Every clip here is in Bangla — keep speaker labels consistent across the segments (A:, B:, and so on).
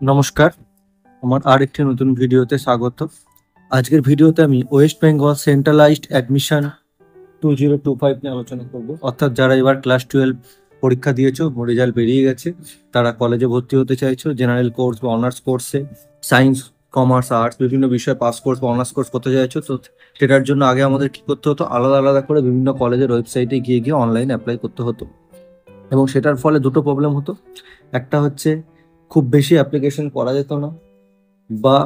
A: নমস্কার, আমার আরেকটি নতুন ভিডিওতে স্বাগত। আজকের ভিডিওতে আমি ওয়েস্ট বেঙ্গল সেন্ট্রালাইজড অ্যাডমিশন 2025 নিয়ে আলোচনা করব। অর্থাৎ যারা এবার ক্লাস 12 পরীক্ষা দিয়েছো, রেজাল্ট বেরিয়ে গেছে, তারা কলেজে ভর্তি হতে চাইছো, জেনারেল কোর্স বা অনার্স কোর্সে, সায়েন্স, কমার্স, আর্টস বিভিন্ন বিষয়ে পাস কোর্স বা অনার্স কোর্স করতে চাইছো। তো সেটার জন্য আগে আমাদের কি করতে হতো, আলাদা আলাদা করে বিভিন্ন কলেজের ওয়েবসাইটে গিয়ে গিয়ে অনলাইন অ্যাপ্লাই করতে হতো। এবং সেটার ফলে দুটো প্রবলেম হতো। একটা হচ্ছে খুব বেশি অ্যাপ্লিকেশন করা যেত না, বা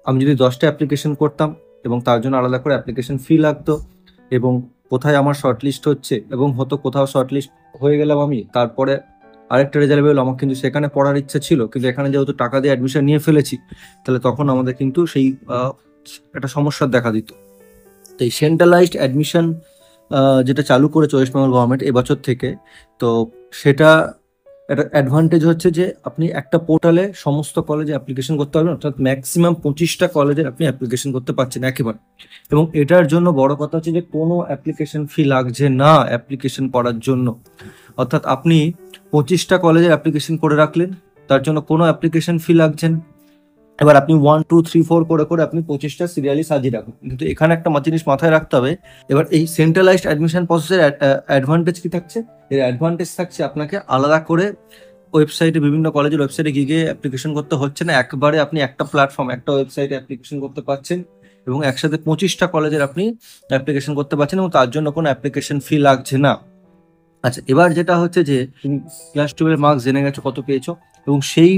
A: আমি যদি 10টা অ্যাপ্লিকেশন করতাম এবং তার জন্য আলাদা করে অ্যাপ্লিকেশন ফি লাগতো, এবং কোথায় আমার শর্টলিস্ট হচ্ছে এবং হতো কোথাও শর্টলিস্ট হয়ে গেলাম আমি, তারপরে আরেকটা রেজাল্ট বেরোলো, আমার কিন্তু সেখানে পড়ার ইচ্ছা ছিল কিন্তু এখানে যেহেতু টাকা দিয়ে অ্যাডমিশন নিয়ে ফেলেছি, তাহলে তখন আমাদের কিন্তু সেই একটা সমস্যার দেখা দিত। তো এই সেন্ট্রালাইজড অ্যাডমিশন যেটা চালু করেছে ওয়েস্ট বেঙ্গল গভর্নমেন্ট এবছর থেকে, তো সেটা একটা অ্যাডভান্টেজ হচ্ছে যে আপনি একটা পোর্টালে সমস্ত কলেজে অ্যাপ্লিকেশন করতে পারবেন, অর্থাৎ ম্যাক্সিমাম 25টা কলেজের আপনি অ্যাপ্লিকেশন করতে পারছেন একেবারে। এবং এটার জন্য বড় কথা হচ্ছে যে কোনো অ্যাপ্লিকেশন ফি লাগছে না অ্যাপ্লিকেশন করার জন্য। অর্থাৎ আপনি 25টা কলেজের অ্যাপ্লিকেশন করে রাখলেন, তার জন্য কোনো অ্যাপ্লিকেশন ফি লাগছে না। এবার আপনি 1 2 3 4 করে করে আপনি 25টা সিরিয়ালি সাজিয়ে রাখুন। কিন্তু এখানে একটা জিনিস মাথায় রাখতে হবে, এবার এই সেন্ট্রালাইজড অ্যাডমিশন প্রসেসের অ্যাডভান্টেজ কি থাকছে? এর অ্যাডভান্টেজ থাকছে আপনাকে আলাদা করে ওয়েবসাইটে, বিভিন্ন কলেজের ওয়েবসাইটে গিয়ে অ্যাপ্লিকেশন করতে হচ্ছে না, একবারে আপনি একটা প্ল্যাটফর্ম, একটা ওয়েবসাইটে অ্যাপ্লিকেশন করতে পারছেন এবং একসাথে 25টা কলেজের আপনি অ্যাপ্লিকেশন করতে পারছেন এবং তার জন্য কোনো অ্যাপ্লিকেশন ফি লাগছে না। আচ্ছা, এবার যেটা হচ্ছে যে তুমি ক্লাস 12 মার্কস জেনে গেছো কত পেয়েছো, এবং সেই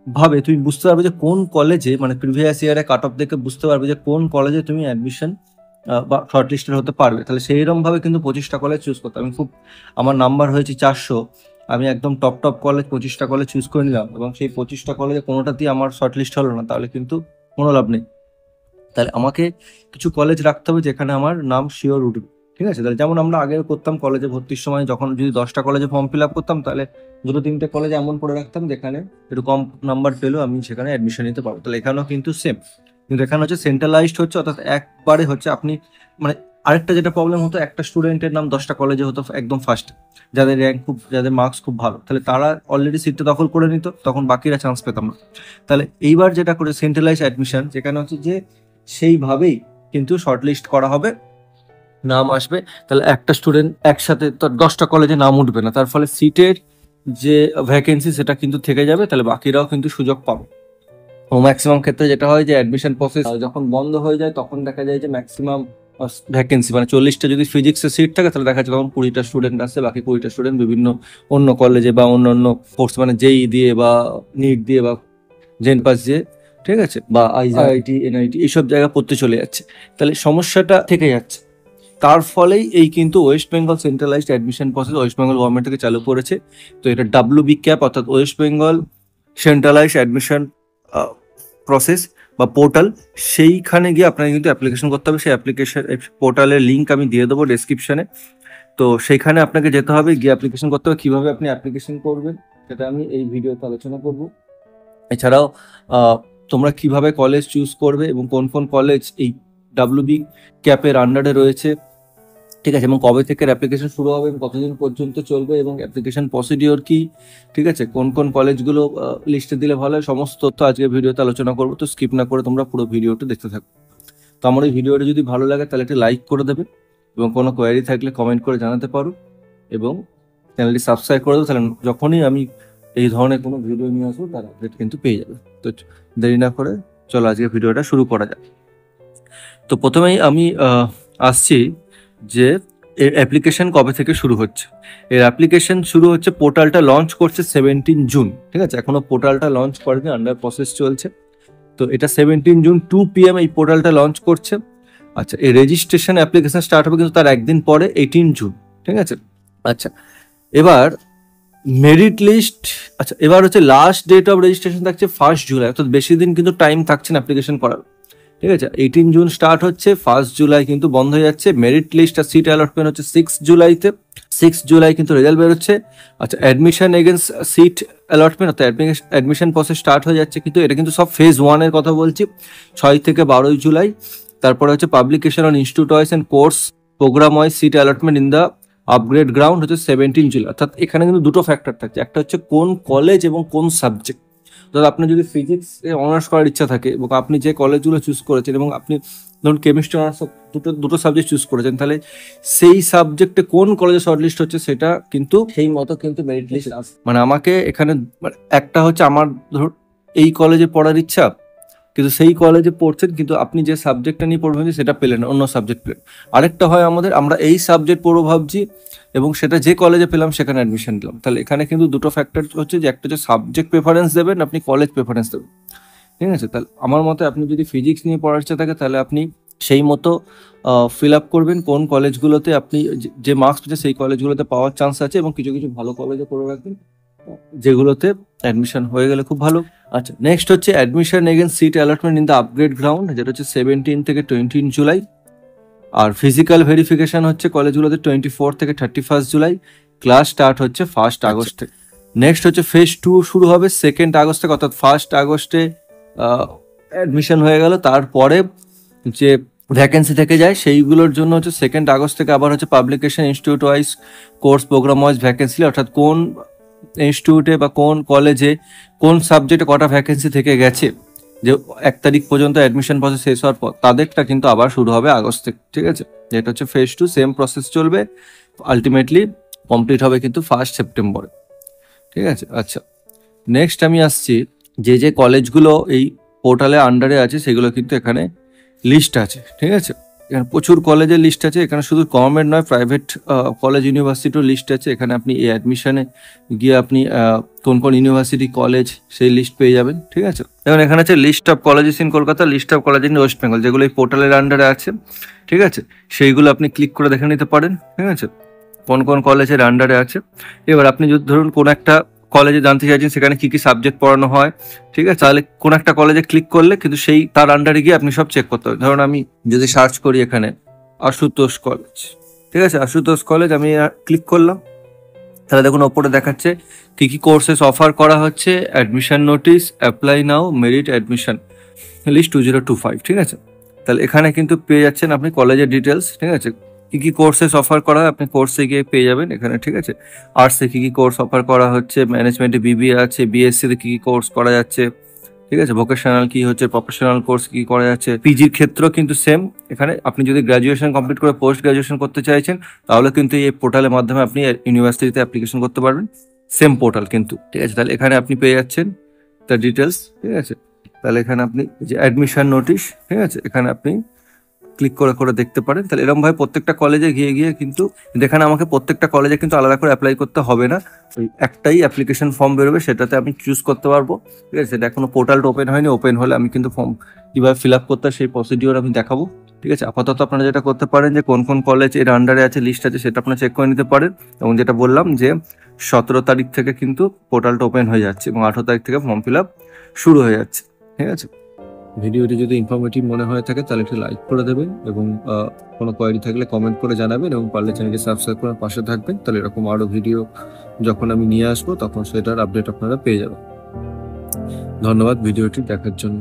A: ভাবে তুমি বুঝতে পারবে যে কোন কলেজে, মানে প্রিভিয়াস ইয়ারে কাট অফ দেখে বুঝতে পারবে যে কোন কলেজে তুমি অ্যাডমিশন বা শর্ট লিস্টেড হতে পারবে। তাহলে সেইরকম ভাবে কিন্তু 25টা কলেজ চুজ করতে, আমার নাম্বার হয়েছে 400, আমি একদম টপ কলেজ 25টা কলেজ চুজ করে নিলাম এবং সেই 25টা কলেজে কোনোটাতেই আমার শর্ট লিস্ট হলো না, তাহলে কিন্তু কোনো লাভ নেই। তাহলে আমাকে কিছু কলেজ রাখতে হবে যেখানে আমার নাম শিওর উঠবে। ঠিক আছে, তাহলে যেমন আমরা আগে করতাম কলেজে ভর্তির সময়, যখন যদি 10টা কলেজে ফর্ম ফিল আপ করতাম, তাহলে 2-3টে কলেজে এমন করে রাখতাম যেখানে একটু কম নাম্বার পেলেও আমি সেখানে অ্যাডমিশন নিতে পারবো। তাহলে এখানেও কিন্তু সেম, কিন্তু এখানে হচ্ছে সেন্ট্রালাইজড হচ্ছে, অর্থাৎ একবারে হচ্ছে আপনি, মানে আরেকটা যেটা প্রবলেম হতো, একটা স্টুডেন্টের নাম 10টা কলেজে হতো একদম ফার্স্ট, যাদের র্যাঙ্ক খুব, যাদের মার্কস খুব ভালো, তাহলে তারা অলরেডি সিটটা দখল করে নিত, তখন বাকিরা চান্স পেতাম না। তাহলে এইবার যেটা করে সেন্ট্রালাইজ অ্যাডমিশন, যেখানে হচ্ছে যে সেইভাবেই কিন্তু শর্টলিস্ট করা হবে, নাম আসবে, তাহলে একটা স্টুডেন্ট একসাথে তো 10টা কলেজে নাম উঠবে না, তার ফলে সিটের যে ভ্যাকেন্সি সেটা কিন্তু থেকে যাবে, তাহলে বাকিরাও কিন্তু সুযোগ পাবে। ও ম্যাক্সিমাম ক্ষেত্রে যেটা হয় যে অ্যাডমিশন প্রসেস যখন বন্ধ হয়ে যায়, তখন দেখা যায় যে ম্যাক্সিমাম ভ্যাকেন্সি, মানে 40টা যদি ফিজিক্সের সিট থাকে, তাহলে দেখা যায় তখন 20টা স্টুডেন্ট আসছে, বাকি 20টা স্টুডেন্ট বিভিন্ন অন্য কলেজে বা অন্য কোর্স, মানে জেই দিয়ে বা নিট দিয়ে বা জেন পাস দিয়ে, ঠিক আছে, বা আইআইটি, এনআইটি, এইসব জায়গা পড়তে চলে যাচ্ছে, তাহলে সমস্যাটা থেকে যাচ্ছে। তার ফলেই এই কিন্তু West Bengal centralised admission process West Bengal government থেকে চালু করেছে। তো এটা WB ক্যাপ, অর্থাৎ West Bengal centralised admission process বা পোর্টাল, সেইখানে গিয়ে আপনাকে কিন্তু অ্যাপ্লিকেশন করতে হবে। সেই অ্যাপ্লিকেশন পোর্টালের লিঙ্ক আমি দিয়ে দেবো ডেসক্রিপশনে। তো সেইখানে আপনাকে যেতে হবে, গিয়ে অ্যাপ্লিকেশন করতে হবে। কীভাবে আপনি অ্যাপ্লিকেশন করবেন সেটা আমি এই ভিডিওতে আলোচনা করব। এছাড়াও তোমরা কিভাবে কলেজ চুজ করবে এবং কোন কোন কলেজ এই WB ক্যাপের আন্ডারে রয়েছে, ঠিক আছে, এবং কবে থেকে অ্যাপ্লিকেশন শুরু হবে এবং কতদিন পর্যন্ত চলবে এবং অ্যাপ্লিকেশন প্রসিডিওর কি, ঠিক আছে, কোন কোন কলেজগুলো লিস্টে দিলে ভালো হয়, সমস্ত তথ্য আজকে ভিডিওতে আলোচনা করবো। তো স্কিপ না করে তোমরা পুরো ভিডিওটা দেখতে থাকো। তো আমার এই ভিডিওটা যদি ভালো লাগে তাহলে একটা লাইক করে দেবে এবং কোনো কোয়ারি থাকলে কমেন্ট করে জানাতে পারো, এবং চ্যানেলটি সাবস্ক্রাইব করে দেবো, তাহলে যখনই আমি এই ধরনের কোনো ভিডিও নিয়ে আসবো তার আপডেট কিন্তু পেয়ে যাবে। তো দেরি না করে চলো আজকে ভিডিওটা শুরু করা যাক। তো প্রথমেই আমি আসছি যে এর অ্যাপ্লিকেশন কবে থেকে শুরু হচ্ছে। এর অ্যাপ্লিকেশন শুরু হচ্ছে, পোর্টালটা লঞ্চ করছে 17 জুন, ঠিক আছে, এখনো পোর্টালটা লঞ্চ করেনি, আন্ডার প্রসেস চলছে। তো এটা 17 জুন 2 PM এই পোর্টালটা লঞ্চ করছে। আচ্ছা, এই রেজিস্ট্রেশন অ্যাপ্লিকেশন স্টার্ট হবে কিন্তু তার একদিন পরে, 18 জুন, ঠিক আছে। আচ্ছা, এবার মেরিট লিস্ট, আচ্ছা এবার হচ্ছে লাস্ট ডেট অফ রেজিস্ট্রেশন থাকছে 1 জুলাই, অর্থাৎ বেশি দিন কিন্তু টাইম থাকছে না অ্যাপ্লিকেশন করার, ঠিক আছে। 18 জুন স্টার্ট হচ্ছে, 1 জুলাই কিন্তু বন্ধ হয়ে যাচ্ছে। মেরিট লিস্ট আর সিট অ্যালটমেন্ট হচ্ছে 6 জুলাইতে, 6 জুলাই কিন্তু রেজাল্ট বেরোচ্ছে। আচ্ছা, অ্যাডমিশন এগেন্স্ট সিট অ্যালটমেন্ট, অর্থাৎ অ্যাডমিশন প্রসেস স্টার্ট হয়ে যাচ্ছে, কিন্তু এটা কিন্তু সব ফেজ 1 এর কথা বলছি, 6 থেকে 12 জুলাই। তারপরে হচ্ছে publication on institute wise and course program wise seat allotment in the upgrade ground হচ্ছে 17 জুলাই। অর্থাৎ এখানে কিন্তু দুটো ফ্যাক্টর থাকছে, একটা হচ্ছে কোন কলেজ এবং কোন সাবজেক্ট। অর্থাৎ আপনার যদি ফিজিক্স অনার্স করার ইচ্ছা থাকে এবং আপনি যে কলেজগুলো চুজ করেছেন এবং আপনি ধরুন কেমিস্ট্রি অনার্স দুটো সাবজেক্ট চুজ করেছেন, তাহলে সেই সাবজেক্টে কোন কলেজে শর্টলিস্ট হচ্ছে সেটা কিন্তু সেই মতো কিন্তু মেরিট লিস্ট আসে। মানে আমাকে এখানে একটা হচ্ছে আমার ধরুন এই কলেজে পড়ার ইচ্ছা, কিন্তু সেই কলেজে পড়ছেন কিন্তু আপনি যে সাবজেক্টটা নিয়ে পড়বেন সেটা পেলেন না, অন্য সাবজেক্ট পেলেন। আরেকটা হয় আমাদের, আমরা এই সাবজেক্ট পড়বো ভাবছি এবং সেটা যে কলেজে পেলাম সেখানে অ্যাডমিশন দিলাম। তাহলে এখানে কিন্তু দুটো ফ্যাক্টর হচ্ছে, যে একটা হচ্ছে সাবজেক্ট প্রেফারেন্স দেবেন, আপনি কলেজ প্রেফারেন্স দেবেন। ঠিক আছে, তাহলে আমার মতে আপনি যদি ফিজিক্স নিয়ে পড়ার ইচ্ছা থাকে তাহলে আপনি সেই মতো ফিল আপ করবেন কোন কলেজগুলোতে আপনি যে মার্কস পেয়েছে সেই কলেজগুলোতে পাওয়ার চান্স আছে, এবং কিছু কিছু ভালো কলেজে করে রাখবেন যেগুলোতে অ্যাডমিশন হয়ে গেলে খুব ভালো। আচ্ছা, নেক্সট হচ্ছে admission against seat allotment in the upgrade ground, যেটা হচ্ছে 17 থেকে 20 জুলাই। আর ফিজিক্যাল ভেরিফিকেশন হচ্ছে কলেজগুলোতে 24 থেকে 31 জুলাই। ক্লাস স্টার্ট হচ্ছে 1 আগস্ট থেকে। নেক্সট হচ্ছে ফেজ 2 শুরু হবে 2 আগস্ট থেকে, অর্থাৎ 1 আগস্টে অ্যাডমিশন হয়ে গেল। তারপরে যে ভ্যাকেন্সি থেকে যায় সেইগুলোর জন্য হচ্ছে 2 আগস্ট থেকে আবার হচ্ছে publication institute wise, course program wise vacancy, অর্থাৎ কোন ইনস্টিটিউটে বা কোন কলেজে কোন সাবজেক্টে কটা ভ্যাকেন্সি থেকে গেছে, যে 1 তারিখ পর্যন্ত অ্যাডমিশন প্রসেস শেষ হওয়ার পর তাদেরটা কিন্তু আবার শুরু হবে আগস্ট থেকে। ঠিক আছে, যেটা হচ্ছে ফেজ 2, সেম প্রসেস চলবে, আলটিমেটলি কমপ্লিট হবে কিন্তু 1 সেপ্টেম্বরে। ঠিক আছে। আচ্ছা, নেক্সট আমি আসছি যে কলেজগুলো এই পোর্টালের আন্ডারে আছে সেগুলো কিন্তু এখানে লিস্ট আছে। ঠিক আছে, এখানে প্রচুর কলেজের লিস্ট আছে, এখানে শুধু গভর্নমেন্ট নয় প্রাইভেট কলেজ ইউনিভার্সিটির লিস্ট আছে। এখানে আপনি এই অ্যাডমিশনে গিয়ে আপনি কোন কোন ইউনিভার্সিটি কলেজ সেই লিস্ট পেয়ে যাবেন। ঠিক আছে, এবং এখানে আছে list of colleges in Kolkata, list of college in West Bengal, যেগুলো এই পোর্টালের আন্ডারে আছে। ঠিক আছে, সেইগুলো আপনি ক্লিক করে দেখে নিতে পারেন। ঠিক আছে, কোন কোন কলেজের আন্ডারে আছে। এবার আপনি যদি ধরুন কোন একটা কলেজে জানতে চাইছেন সেখানে কি কি সাবজেক্ট পড়ানো হয়, ঠিক আছে, তাহলে কোন একটা কলেজে ক্লিক করলে কিন্তু সেই তার আন্ডারে গিয়ে আপনি সব চেক করতে হবে। ধরুন আমি যদি সার্চ করি এখানে আশুতোষ কলেজ, ঠিক আছে, আশুতোষ কলেজ আমি ক্লিক করলাম, তাহলে দেখুন ওপরে দেখাচ্ছে কি কি কোর্সেস অফার করা হচ্ছে, admission notice, apply now, merit, admission list 2025। ঠিক আছে, তাহলে এখানে কিন্তু পেয়ে যাচ্ছেন আপনি কলেজের ডিটেলস। ঠিক আছে, কি কি কোর্সেস অফার করা হয় আপনি কোর্সে গিয়ে পেয়ে যাবেন এখানে। ঠিক আছে, আর্টসে কি কি কোর্স অফার করা হচ্ছে, ম্যানেজমেন্টে বিবিএ আছে, বিএসসি তে কি কি কোর্স করা যাচ্ছে, ঠিক আছে, ভোকেশনাল কি হচ্ছে, প্রফেশনাল কোর্স কি করা যাচ্ছে, পিজির ক্ষেত্রেও কিন্তু সেম। এখানে আপনি যদি গ্রাজুয়েশন কমপ্লিট করে পোস্ট গ্রাজুয়েশন করতে চাইছেন তাহলে কিন্তু এই পোর্টালের মাধ্যমে আপনি ইউনিভার্সিটিতে অ্যাপ্লিকেশন করতে পারবেন, সেম পোর্টাল কিন্তু। ঠিক আছে, তাহলে এখানে আপনি পেয়ে যাচ্ছেন তার ডিটেলস। ঠিক আছে, তাহলে এখানে আপনি যে অ্যাডমিশন নোটিশ, ঠিক আছে, এখানে আপনি ক্লিক করে করে দেখতে পারেন। তাহলে এরকম ভাবে প্রত্যেকটা কলেজে গিয়ে গিয়ে কিন্তু এখানে আমাকে প্রত্যেকটা কলেজে কিন্তু আলাদা করে অ্যাপ্লাই করতে হবে না, ওই একটাই অ্যাপ্লিকেশন ফর্ম বেরোবে সেটাতে আমি চুজ করতে পারবো। ঠিক আছে, সেটা এখনো পোর্টালটা ওপেন হয়নি, ওপেন হলে আমি কিন্তু ফর্ম কিভাবে ফিল আপ করতে হয় সেই প্রসিডিওর আমি দেখাবো। ঠিক আছে, আপাতত আপনারা যেটা করতে পারেন যে কোন কোন কলেজ এর আন্ডারে আছে লিস্ট আছে সেটা আপনারা চেক করে নিতে পারেন, এবং যেটা বললাম যে 17 তারিখ থেকে কিন্তু পোর্টালটা ওপেন হয়ে যাচ্ছে এবং 18 তারিখ থেকে ফর্ম ফিল আপ শুরু হয়ে যাচ্ছে। ঠিক আছে, ভিডিওটি যদি ইনফরমেটিভ মনে হয়ে থাকে তাহলে একটু লাইক করে দেবেন, এবং কোনো কোয়েরি থাকলে কমেন্ট করে জানাবেন, এবং পারলে চ্যানেলটি সাবস্ক্রাইব করে পাশে থাকবেন। তাহলে এরকম আরও ভিডিও যখন আমি নিয়ে আসবো তখন সেটার আপডেট আপনারা পেয়ে যাবেন। ধন্যবাদ ভিডিওটি দেখার জন্য।